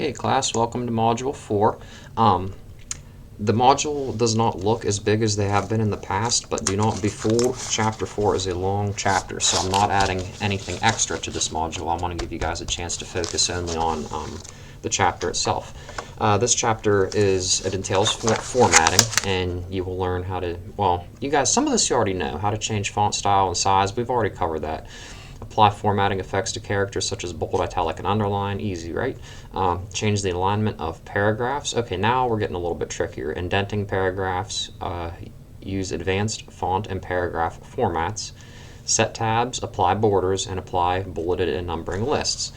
Okay, class, welcome to Module 4. The module does not look as big as they have been in the past, but do not be fooled. Chapter 4 is a long chapter, so I'm not adding anything extra to this module. I want to give you guys a chance to focus only on the chapter itself. This chapter it entails formatting, and you will learn how to, well, you guys, some of this you already know, how to change font style and size. We've already covered that. Apply formatting effects to characters such as bold, italic, and underline. Easy, right? Change the alignment of paragraphs. Okay, now we're getting a little bit trickier. Indenting paragraphs. Use advanced font and paragraph formats. Set tabs, apply borders, and apply bulleted and numbering lists.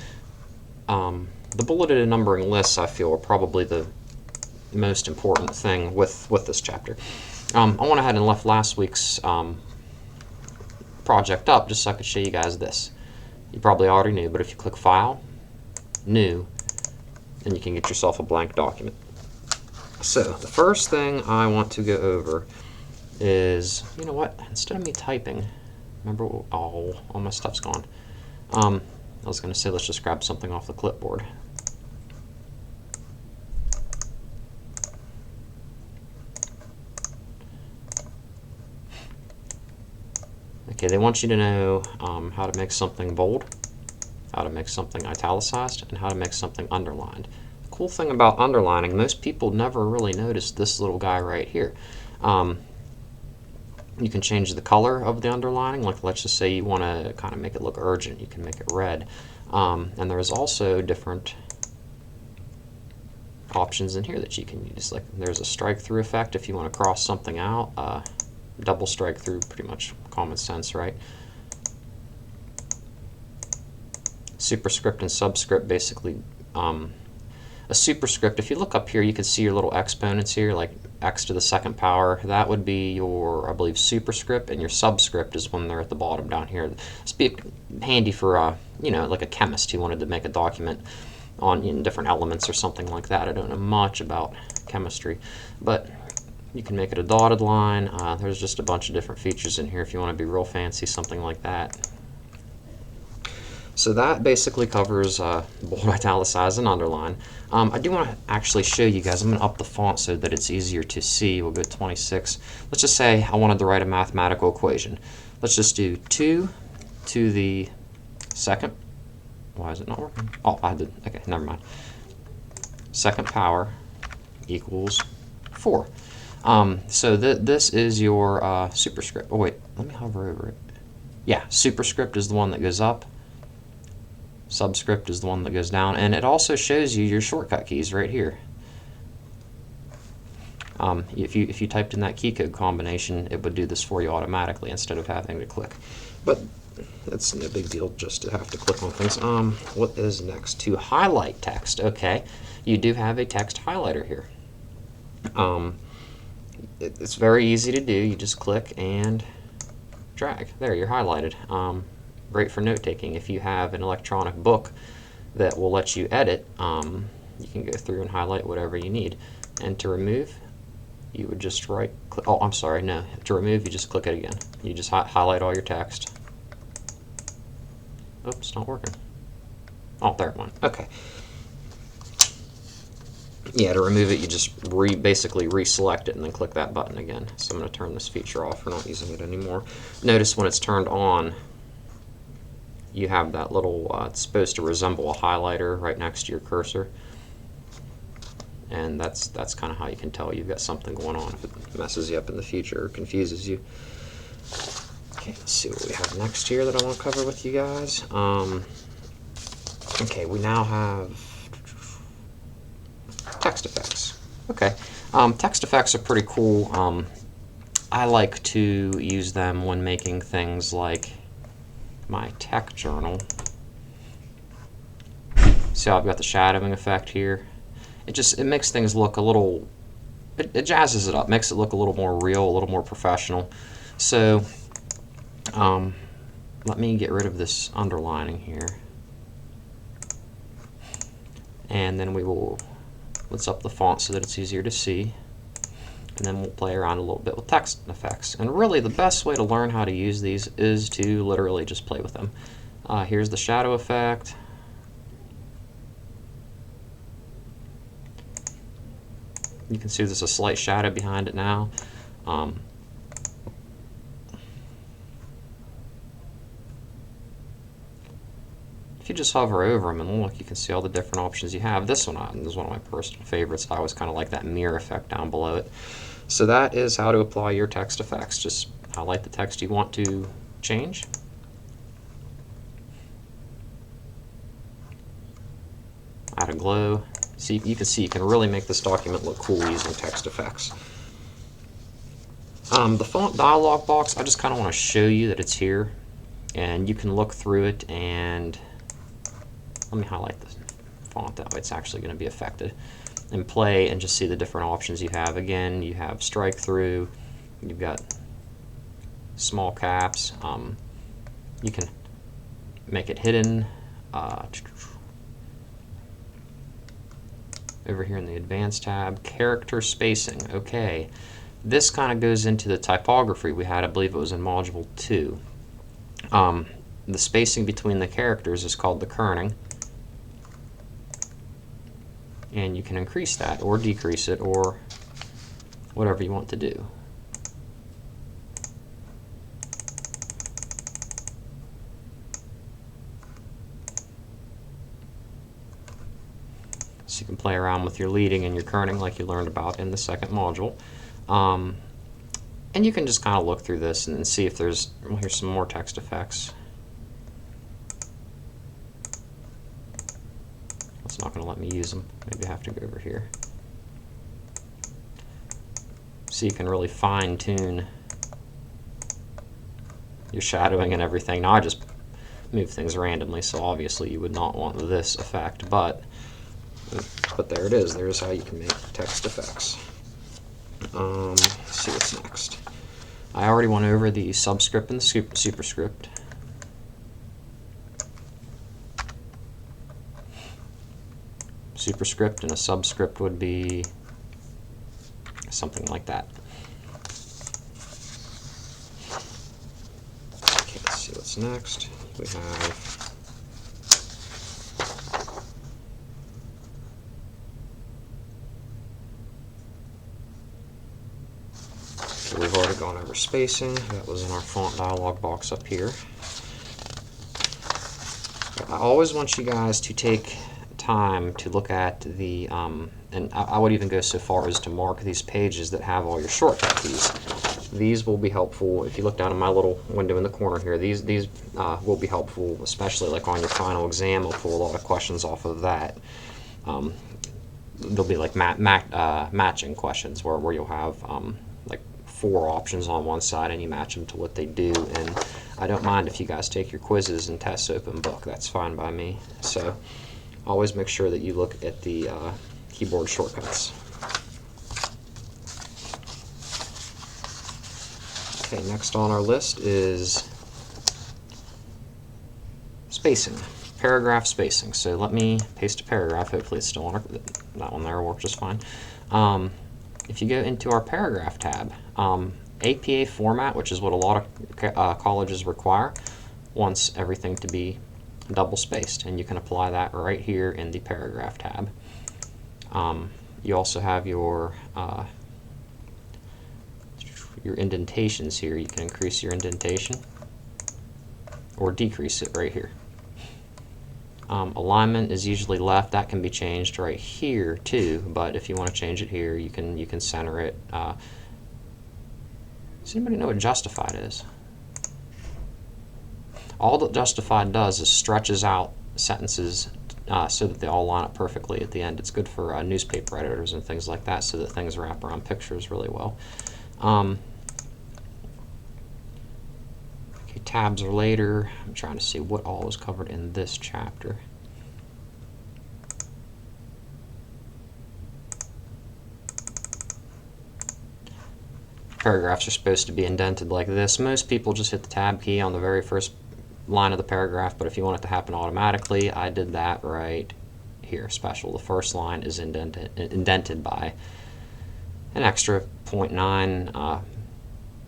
The bulleted and numbering lists, I feel, are probably the most important thing with this chapter. I went ahead and left last week's project up just so I could show you guys this. You probably already knew, but if you click File, New, then you can get yourself a blank document. So the first thing I want to go over is, you know what, instead of me typing, remember, all my stuff's gone. I was going to say let's just grab something off the clipboard. Okay, they want you to know how to make something bold, how to make something italicized, and how to make something underlined. The cool thing about underlining, most people never really notice this little guy right here. You can change the color of the underlining, like let's just say you want to kind of make it look urgent, you can make it red. And there's also different options in here that you can use, like there's a strike through effect if you want to cross something out. Double strike through, pretty much common sense, right? Superscript and subscript, basically a superscript, if you look up here you can see your little exponents here, like x to the second power. That would be your, I believe, superscript, and your subscript is when they're at the bottom down here. This would be handy for you know, like a chemist who wanted to make a document on different elements or something like that. I don't know much about chemistry, but you can make it a dotted line. There's just a bunch of different features in here if you want to be real fancy, something like that. So that basically covers bold, italicize, and underline. I do want to actually show you guys. I'm going to up the font so that it's easier to see. We'll go 26. Let's just say I wanted to write a mathematical equation. Let's just do 2 to the second. Why is it not working? Oh, I did. Okay, never mind. Second power equals 4. So this is your superscript. Oh wait, let me hover over it. Yeah, superscript is the one that goes up. Subscript is the one that goes down, and it also shows you your shortcut keys right here. If you typed in that key code combination, it would do this for you automatically instead of having to click. But that's no big deal just to have to click on things. What is next? To highlight text. Okay, you do have a text highlighter here. It's very easy to do. You just click and drag. There, you're highlighted. Great for note-taking. If you have an electronic book that will let you edit, you can go through and highlight whatever you need. And to remove, you would just right-click. Oh, I'm sorry, no. To remove, you just click it again. You just highlight all your text. Oops, it's not working. Oh, there it went. Okay. Yeah, to remove it, you just basically reselect it and then click that button again. So I'm going to turn this feature off. We're not using it anymore. Notice when it's turned on, you have that little, it's supposed to resemble a highlighter right next to your cursor. And that's kind of how you can tell you've got something going on if it messes you up in the future or confuses you. Okay, let's see what we have next here that I want to cover with you guys. Okay, we now have text effects. Okay, text effects are pretty cool. I like to use them when making things like my tech journal. See how I've got the shadowing effect here? It makes things look a little, it jazzes it up, makes it look a little more real, a little more professional. So let me get rid of this underlining here, and then let's up the font so that it's easier to see, and then we'll play around a little bit with text effects. And really the best way to learn how to use these is to literally just play with them. Here's the shadow effect. You can see there's a slight shadow behind it now. If you just hover over them and look, you can see all the different options you have. This one is one of my personal favorites. I always kind of like that mirror effect down below it. So that is how to apply your text effects. Just highlight the text you want to change. Add a glow. See, you can see you can really make this document look cool using text effects. The font dialog box, I just kind of want to show you that it's here, and you can look through it. And let me highlight the font that way it's actually going to be affected, and play and just see the different options you have. Again, you have strike through, you've got small caps, you can make it hidden. Over here in the advanced tab, character spacing. Okay, this kind of goes into the typography we had, I believe it was in module 2. The spacing between the characters is called the kerning, and you can increase that or decrease it or whatever you want to do. So you can play around with your leading and your kerning like you learned about in the second module. And you can just kind of look through this and see if there's, well, here's some more text effects. It's not going to let me use them. Maybe I have to go over here. So you can really fine tune your shadowing and everything. Now I just move things randomly, so obviously you would not want this effect, but there it is. There's how you can make text effects. Let's see what's next. I already went over the subscript and the superscript. Superscript and a subscript would be something like that. Okay, let's see what's next. We have we've already gone over spacing. That was in our font dialog box up here. I always want you guys to take time to look at the, and I would even go so far as to mark these pages that have all your shortcut keys. These will be helpful. If you look down in my little window in the corner here, these will be helpful, especially like on your final exam. I'll pull a lot of questions off of that. They'll be like matching questions where you'll have like 4 options on one side and you match them to what they do. And I don't mind if you guys take your quizzes and tests open book. That's fine by me. So always make sure that you look at the keyboard shortcuts. Okay, next on our list is spacing, paragraph spacing. So let me paste a paragraph. Hopefully it's still on that one there will work just fine. If you go into our paragraph tab, APA format, which is what a lot of colleges require, wants everything to be double spaced, and you can apply that right here in the paragraph tab. You also have your indentations here. You can increase your indentation or decrease it right here. Alignment is usually left. That can be changed right here too, but if you want to change it here, you can center it. Does anybody know what justified is? All that justified does is stretches out sentences so that they all line up perfectly at the end. It's good for newspaper editors and things like that, so that things wrap around pictures really well. Okay, tabs are later. I'm trying to see what all is covered in this chapter. Paragraphs are supposed to be indented like this. Most people just hit the tab key on the very first line of the paragraph, but if you want it to happen automatically, I did that right here. Special. The first line is indented by an extra 0.9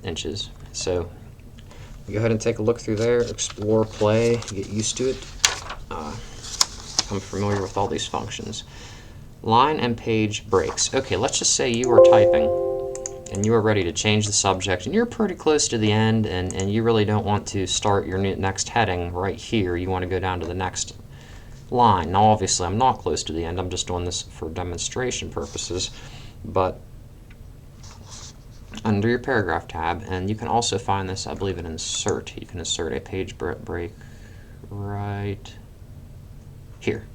inches. So go ahead and take a look through there, explore, play, get used to it, become familiar with all these functions. Line and page breaks. Okay, let's just say you are typing and you are ready to change the subject and you're pretty close to the end, and you really don't want to start your next heading right here. You want to go down to the next line. Now obviously I'm not close to the end, I'm just doing this for demonstration purposes, but under your paragraph tab, and you can also find this, I believe, in insert. You can insert a page break right here.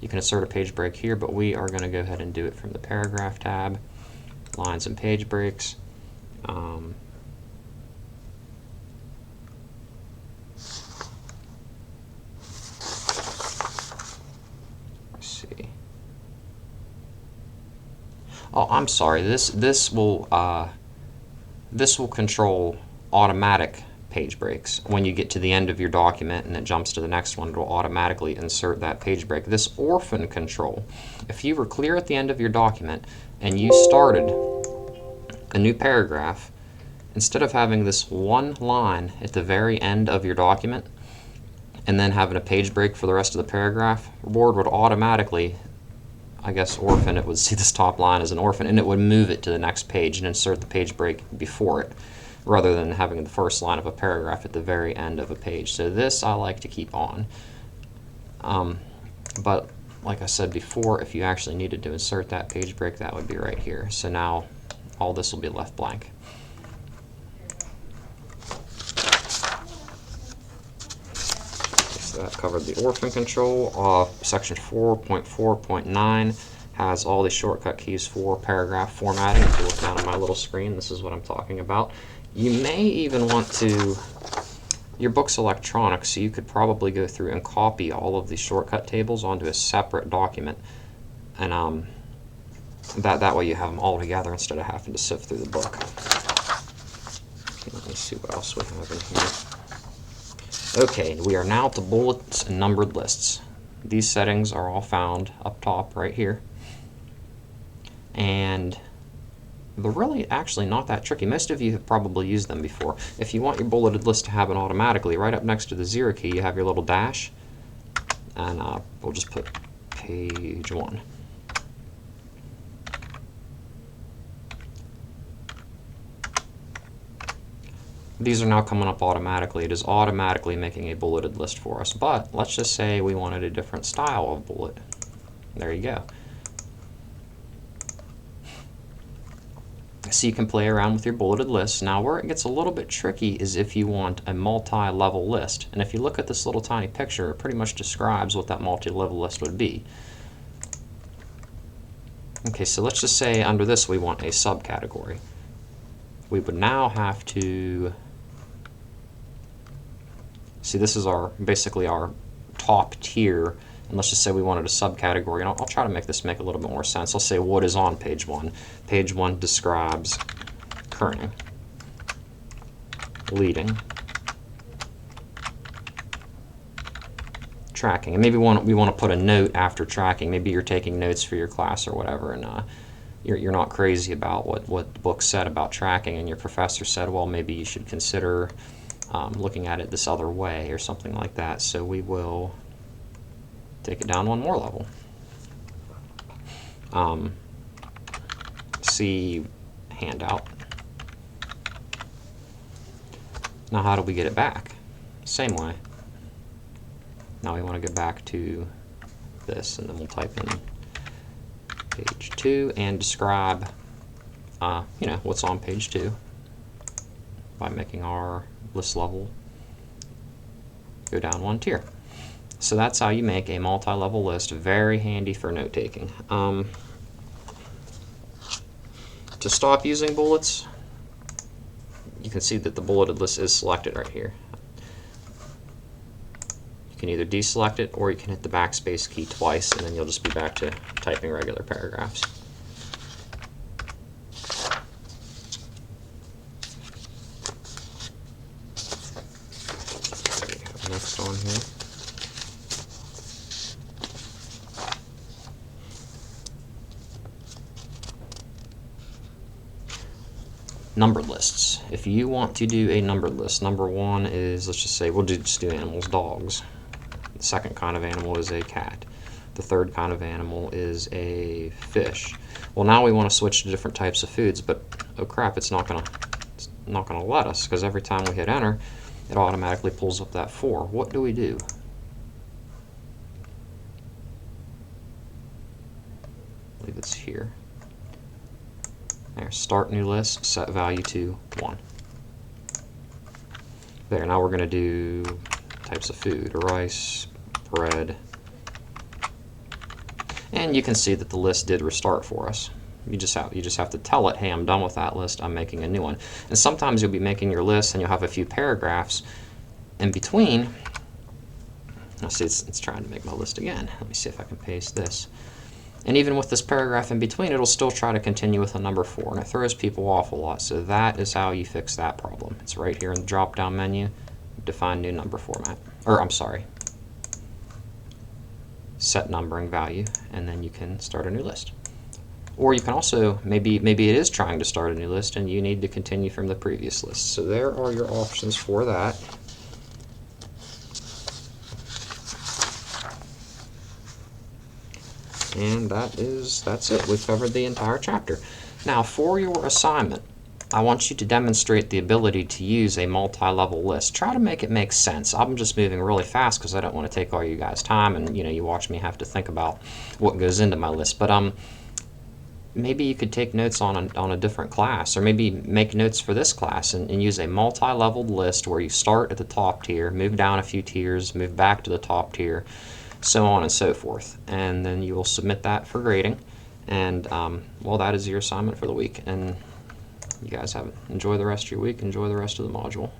You can insert a page break here, but we are going to go ahead and do it from the paragraph tab. Lines and page breaks. Let's see. Oh, I'm sorry. This will control automatic page breaks. When you get to the end of your document and it jumps to the next one, it will automatically insert that page break. This orphan control, if you were clear at the end of your document and you started a new paragraph, instead of having this one line at the very end of your document and then having a page break for the rest of the paragraph, Word would automatically, I guess, orphan, it would see this top line as an orphan, and it would move it to the next page and insert the page break before it, rather than having the first line of a paragraph at the very end of a page. So this I like to keep on. But like I said before, if you actually needed to insert that page break, that would be right here. So now all this will be left blank. So that covered the orphan control. Section 4.4.9 has all the shortcut keys for paragraph formatting. If you look down on my little screen, this is what I'm talking about. You may even want to, your book's electronic, so you could probably go through and copy all of these shortcut tables onto a separate document, and that way you have them all together instead of having to sift through the book. Okay, let me see what else we have in here. Okay, we are now to bullets and numbered lists. These settings are all found up top right here, and they're really actually not that tricky. Most of you have probably used them before. If you want your bulleted list to happen automatically, right up next to the 0 key you have your little dash, and we'll just put page 1. These are now coming up automatically. It is automatically making a bulleted list for us, but let's just say we wanted a different style of bullet. There you go. So you can play around with your bulleted lists. Now where it gets a little bit tricky is if you want a multi-level list. And if you look at this little tiny picture, it pretty much describes what that multi-level list would be. Okay, so let's just say under this we want a subcategory. We would now have to, see, this is basically our top tier. And let's just say we wanted a subcategory, and I'll try to make this make a little bit more sense. Let's say what is on page 1. Page 1 describes kerning, leading, tracking, and maybe we want to put a note after tracking. Maybe you're taking notes for your class or whatever, and you're not crazy about what the book said about tracking, and your professor said, well, maybe you should consider looking at it this other way or something like that. So we will take it down one more level. See handout. Now how do we get it back? Same way. Now we want to go back to this, and then we'll type in page 2 and describe what's on page 2 by making our list level go down one tier. So that's how you make a multi-level list. Very handy for note-taking. To stop using bullets, you can see that the bulleted list is selected right here. You can either deselect it, or you can hit the backspace key twice, and then you'll just be back to typing regular paragraphs. Next on here. Numbered lists. If you want to do a numbered list, number 1 is, let's just say, we'll just do animals, dogs. The second kind of animal is a cat. The third kind of animal is a fish. Well, now we want to switch to different types of foods, but oh crap, it's not gonna let us, because every time we hit enter, it automatically pulls up that 4. What do we do? I believe it's here. There, start new list, set value to 1. There, now we're going to do types of food: rice, bread, and you can see that the list did restart for us. You just have to tell it, hey, I'm done with that list, I'm making a new one. And sometimes you'll be making your list and you'll have a few paragraphs in between. Now see, it's trying to make my list again. Let me see if I can paste this. And even with this paragraph in between, it'll still try to continue with a number 4, and it throws people off a lot. So that is how you fix that problem. It's right here in the drop-down menu, define new number format. Or, I'm sorry, set numbering value, and then you can start a new list. Or you can also, maybe it is trying to start a new list and you need to continue from the previous list. So there are your options for that. And that's it. We've covered the entire chapter. Now for your assignment, I want you to demonstrate the ability to use a multi-level list. Try to make it make sense. I'm just moving really fast because I don't want to take all you guys' time, and you watch me have to think about what goes into my list. But maybe you could take notes on a different class, or maybe make notes for this class and use a multi-leveled list where you start at the top tier, move down a few tiers, move back to the top tier, so on and so forth. And then you will submit that for grading. And well, that is your assignment for the week. And you guys enjoy the rest of your week, enjoy the rest of the module.